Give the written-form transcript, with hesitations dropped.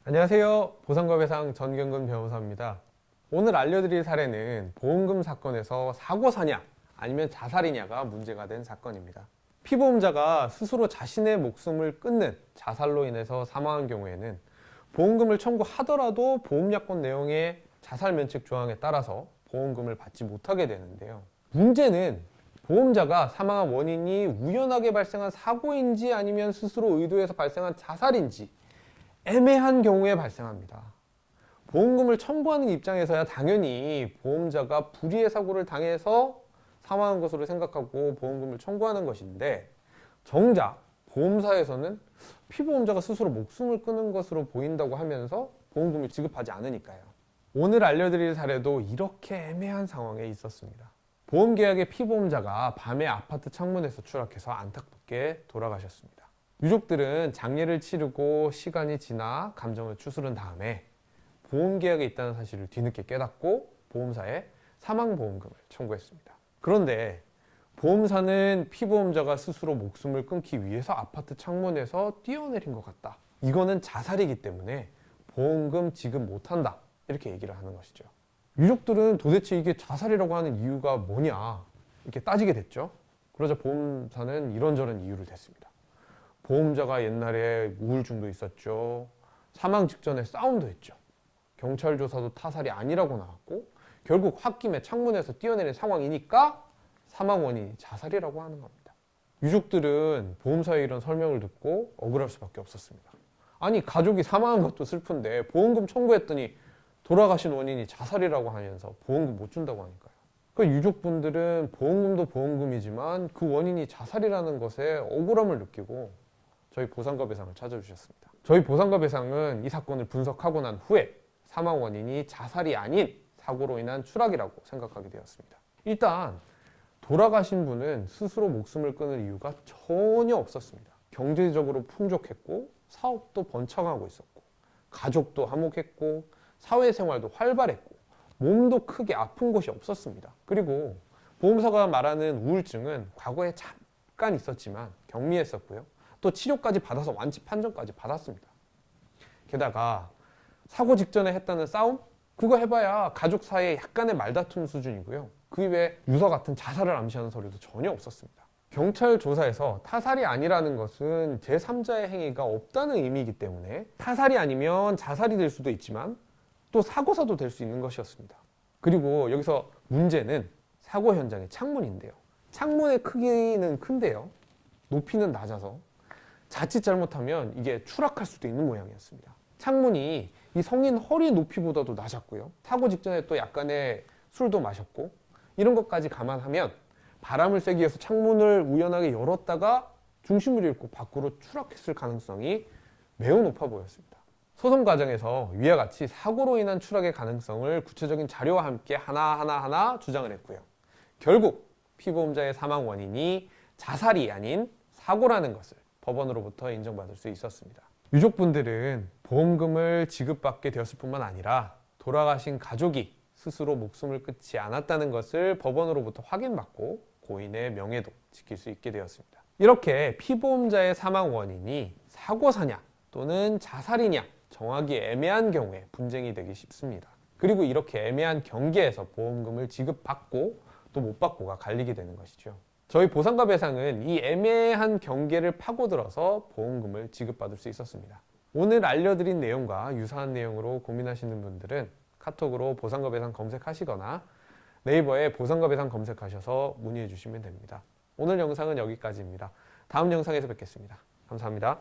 안녕하세요. 보상검회상 전경근 변호사입니다. 오늘 알려드릴 사례는 보험금 사건에서 사고사냐 아니면 자살이냐가 문제가 된 사건입니다. 피보험자가 스스로 자신의 목숨을 끊는 자살로 인해서 사망한 경우에는 보험금을 청구하더라도 보험약관 내용의 자살 면책 조항에 따라서 보험금을 받지 못하게 되는데요. 문제는 보험자가 사망한 원인이 우연하게 발생한 사고인지 아니면 스스로 의도해서 발생한 자살인지 애매한 경우에 발생합니다. 보험금을 청구하는 입장에서야 당연히 보험자가 불의의 사고를 당해서 사망한 것으로 생각하고 보험금을 청구하는 것인데, 정작 보험사에서는 피보험자가 스스로 목숨을 끊은 것으로 보인다고 하면서 보험금을 지급하지 않으니까요. 오늘 알려드릴 사례도 이렇게 애매한 상황에 있었습니다. 보험계약의 피보험자가 밤에 아파트 창문에서 추락해서 안타깝게 돌아가셨습니다. 유족들은 장례를 치르고 시간이 지나 감정을 추스른 다음에 보험계약에 있다는 사실을 뒤늦게 깨닫고 보험사에 사망보험금을 청구했습니다. 그런데 보험사는 피보험자가 스스로 목숨을 끊기 위해서 아파트 창문에서 뛰어내린 것 같다, 이거는 자살이기 때문에 보험금 지급 못한다, 이렇게 얘기를 하는 것이죠. 유족들은 도대체 이게 자살이라고 하는 이유가 뭐냐 이렇게 따지게 됐죠. 그러자 보험사는 이런저런 이유를 댔습니다. 보험자가 옛날에 우울증도 있었죠. 사망 직전에 싸움도 했죠. 경찰 조사도 타살이 아니라고 나왔고, 결국 홧김에 창문에서 뛰어내린 상황이니까 사망 원인이 자살이라고 하는 겁니다. 유족들은 보험사의 이런 설명을 듣고 억울할 수밖에 없었습니다. 아니, 가족이 사망한 것도 슬픈데 보험금 청구했더니 돌아가신 원인이 자살이라고 하면서 보험금 못 준다고 하니까요. 그 유족분들은 보험금도 보험금이지만 그 원인이 자살이라는 것에 억울함을 느끼고 저희 보상과 배상을 찾아주셨습니다. 저희 보상과 배상은 이 사건을 분석하고 난 후에 사망 원인이 자살이 아닌 사고로 인한 추락이라고 생각하게 되었습니다. 일단 돌아가신 분은 스스로 목숨을 끊을 이유가 전혀 없었습니다. 경제적으로 풍족했고 사업도 번창하고 있었고 가족도 화목했고 사회생활도 활발했고 몸도 크게 아픈 곳이 없었습니다. 그리고 보험사가 말하는 우울증은 과거에 잠깐 있었지만 경미했었고요. 또 치료까지 받아서 완치 판정까지 받았습니다. 게다가 사고 직전에 했다는 싸움? 그거 해봐야 가족 사이에 약간의 말다툼 수준이고요. 그 이외에 유서 같은 자살을 암시하는 서류도 전혀 없었습니다. 경찰 조사에서 타살이 아니라는 것은 제3자의 행위가 없다는 의미이기 때문에 타살이 아니면 자살이 될 수도 있지만 또 사고사도 될 수 있는 것이었습니다. 그리고 여기서 문제는 사고 현장의 창문인데요. 창문의 크기는 큰데요, 높이는 낮아서 자칫 잘못하면 이게 추락할 수도 있는 모양이었습니다. 창문이 이 성인 허리 높이보다도 낮았고요. 사고 직전에 또 약간의 술도 마셨고, 이런 것까지 감안하면 바람을 쐬기 위해서 창문을 우연하게 열었다가 중심을 잃고 밖으로 추락했을 가능성이 매우 높아 보였습니다. 소송 과정에서 위와 같이 사고로 인한 추락의 가능성을 구체적인 자료와 함께 하나하나 주장을 했고요. 결국 피보험자의 사망 원인이 자살이 아닌 사고라는 것을 법원으로부터 인정받을 수 있었습니다. 유족분들은 보험금을 지급받게 되었을 뿐만 아니라 돌아가신 가족이 스스로 목숨을 끊지 않았다는 것을 법원으로부터 확인받고 고인의 명예도 지킬 수 있게 되었습니다. 이렇게 피보험자의 사망 원인이 사고사냐 또는 자살이냐 정하기 애매한 경우에 분쟁이 되기 쉽습니다. 그리고 이렇게 애매한 경계에서 보험금을 지급받고 또 못 받고가 갈리게 되는 것이죠. 저희 보상과 배상은 이 애매한 경계를 파고들어서 보험금을 지급받을 수 있었습니다. 오늘 알려드린 내용과 유사한 내용으로 고민하시는 분들은 카톡으로 보상과 배상 검색하시거나 네이버에 보상과 배상 검색하셔서 문의해 주시면 됩니다. 오늘 영상은 여기까지입니다. 다음 영상에서 뵙겠습니다. 감사합니다.